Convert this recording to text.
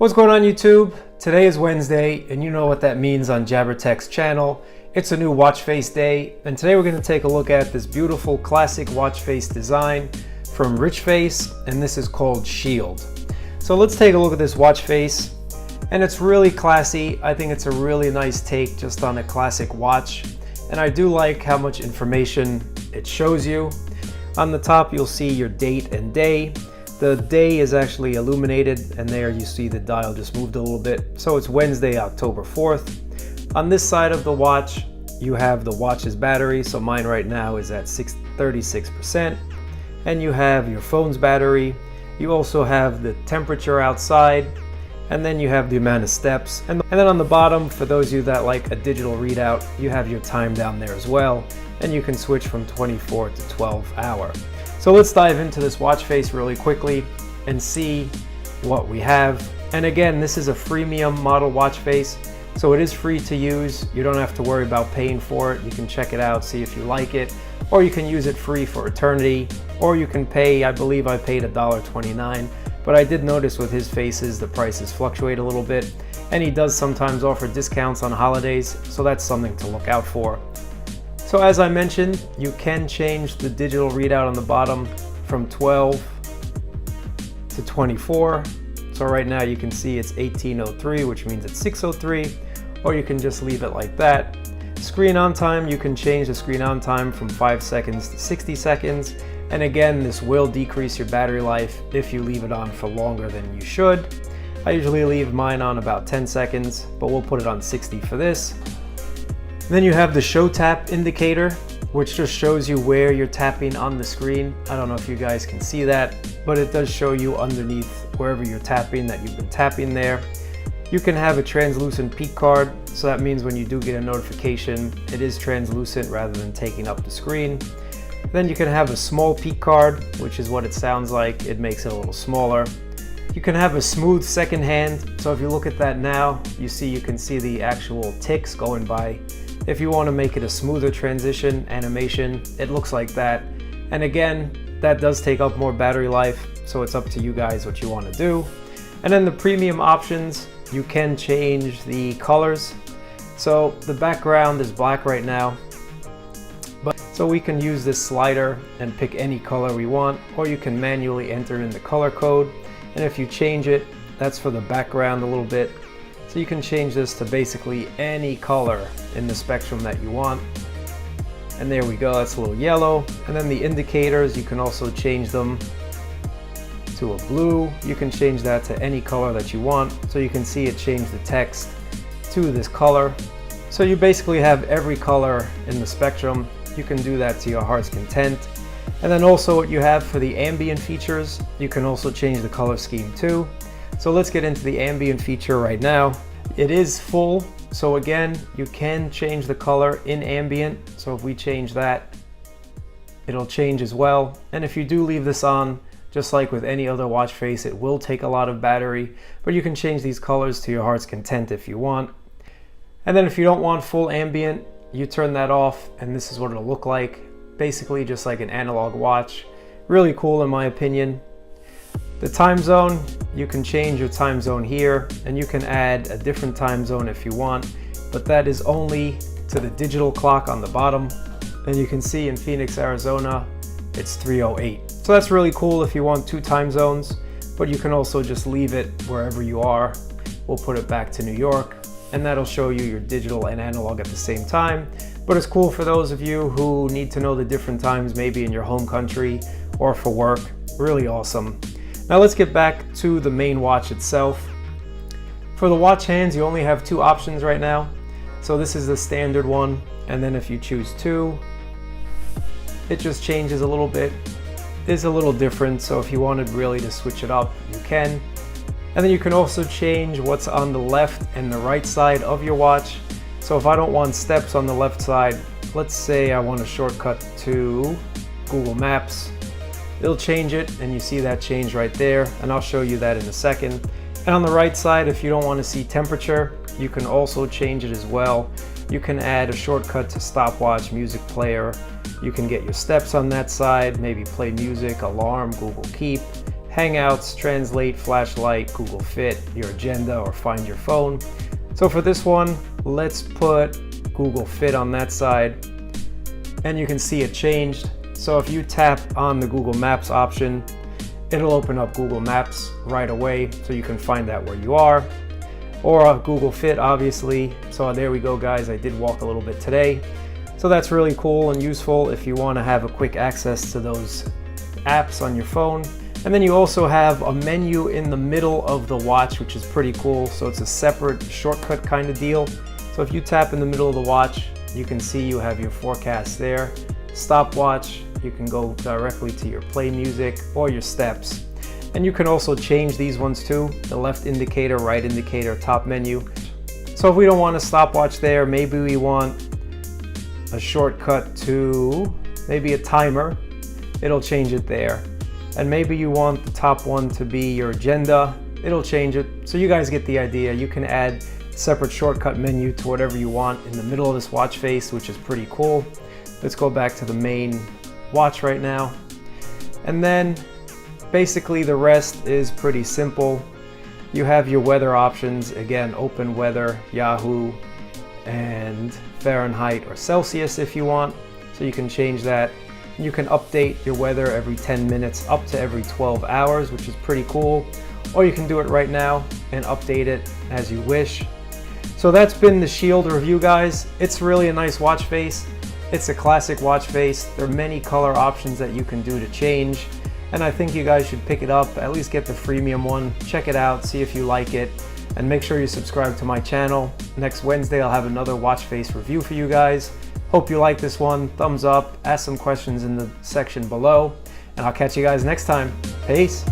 What's going on YouTube? Today is Wednesday and you know what that means on JabberTech's channel. It's a new watch face day and today we're going to take a look at this beautiful classic watch face design from Rich Face, and this is called Shield. So let's take a look at this watch face, and it's really classy. I think it's a really nice take just on a classic watch, and I do like how much information it shows you. On the top you'll see your date and day. The day is actually illuminated, and there you see the dial just moved a little bit. So it's Wednesday, October 4th. On this side of the watch, you have the watch's battery. So mine right now is at 36%. And you have your phone's battery. You also have the temperature outside, and then you have the amount of steps. And then on the bottom, for those of you that like a digital readout, you have your time down there as well. And you can switch from 24 to 12 hour. So let's dive into this watch face really quickly and see what we have. And again, this is a freemium model watch face, so it is free to use. You don't have to worry about paying for it. You can check it out, see if you like it, or you can use it free for eternity, or you can pay, I believe I paid $1.29, but I did notice with his faces the prices fluctuate a little bit, and he does sometimes offer discounts on holidays, so that's something to look out for. So as I mentioned, you can change the digital readout on the bottom from 12 to 24. So right now you can see it's 1803, which means it's 603, or you can just leave it like that. Screen on time, you can change the screen on time from 5 seconds to 60 seconds. And again, this will decrease your battery life if you leave it on for longer than you should. I usually leave mine on about 10 seconds, but we'll put it on 60 for this. Then you have the show tap indicator, which just shows you where you're tapping on the screen. I don't know if you guys can see that, but it does show you underneath wherever you're tapping that you've been tapping there. You can have a translucent peak card, so that means when you do get a notification, it is translucent rather than taking up the screen. Then you can have a small peak card, which is what it sounds like. It makes it a little smaller. You can have a smooth second hand, so if you look at that now, you can see the actual ticks going by. If you want to make it a smoother transition animation, it looks like that. And again, that does take up more battery life, so it's up to you guys what you want to do. And then the premium options, you can change the colors. So the background is black right now, so we can use this slider and pick any color we want, or you can manually enter in the color code. And if you change it, that's for the background a little bit. So you can change this to basically any color in the spectrum that you want. And there we go, that's a little yellow. And then the indicators, you can also change them to a blue. You can change that to any color that you want. So you can see it change the text to this color. So you basically have every color in the spectrum. You can do that to your heart's content. And then also what you have for the ambient features, you can also change the color scheme too. So let's get into the ambient feature right now. It is full, so again, you can change the color in ambient. So if we change that, it'll change as well. And if you do leave this on, just like with any other watch face, it will take a lot of battery, but you can change these colors to your heart's content if you want. And then if you don't want full ambient, you turn that off and this is what it'll look like. Basically just like an analog watch. Really cool in my opinion. The time zone, you can change your time zone here, and you can add a different time zone if you want, but that is only to the digital clock on the bottom. And you can see in Phoenix, Arizona, it's 3:08. So that's really cool if you want two time zones, but you can also just leave it wherever you are. We'll put it back to New York, and that'll show you your digital and analog at the same time. But it's cool for those of you who need to know the different times, maybe in your home country or for work. Really awesome. Now let's get back to the main watch itself. For the watch hands, you only have two options right now. So this is the standard one, and then if you choose two, it just changes a little bit. It's a little different, so if you wanted really to switch it up, you can. And then you can also change what's on the left and the right side of your watch. So if I don't want steps on the left side, let's say I want a shortcut to Google Maps, it'll change it, and you see that change right there, and I'll show you that in a second. And on the right side, if you don't want to see temperature, you can also change it as well. You can add a shortcut to stopwatch, music player. You can get your steps on that side, maybe play music, alarm, Google Keep, Hangouts, Translate, Flashlight, Google Fit, your agenda, or Find Your Phone. So for this one, let's put Google Fit on that side, and you can see it changed. So if you tap on the Google Maps option, it'll open up Google Maps right away so you can find out where you are, or Google Fit obviously. So there we go guys, I did walk a little bit today. So that's really cool and useful if you want to have a quick access to those apps on your phone. And then you also have a menu in the middle of the watch, which is pretty cool. So it's a separate shortcut kind of deal. So if you tap in the middle of the watch, you can see you have your forecast there. Stopwatch, you can go directly to your play music or your steps. And you can also change these ones too, the left indicator, right indicator, top menu. So if we don't want a stopwatch there, maybe we want a shortcut to maybe a timer, it'll change it there. And maybe you want the top one to be your agenda, it'll change it. So you guys get the idea. You can add separate shortcut menu to whatever you want in the middle of this watch face, which is pretty cool. Let's go back to the main watch right now. And then basically the rest is pretty simple. You have your weather options, again, open weather, Yahoo, and Fahrenheit or Celsius if you want. So you can change that. You can update your weather every 10 minutes up to every 12 hours, which is pretty cool. Or you can do it right now and update it as you wish. So that's been the Shield review, guys. It's really a nice watch face. It's a classic watch face. There are many color options that you can do to change. And I think you guys should pick it up, at least get the freemium one. Check it out, see if you like it. And make sure you subscribe to my channel. Next Wednesday, I'll have another watch face review for you guys. Hope you like this one. Thumbs up, ask some questions in the section below, and I'll catch you guys next time. Peace.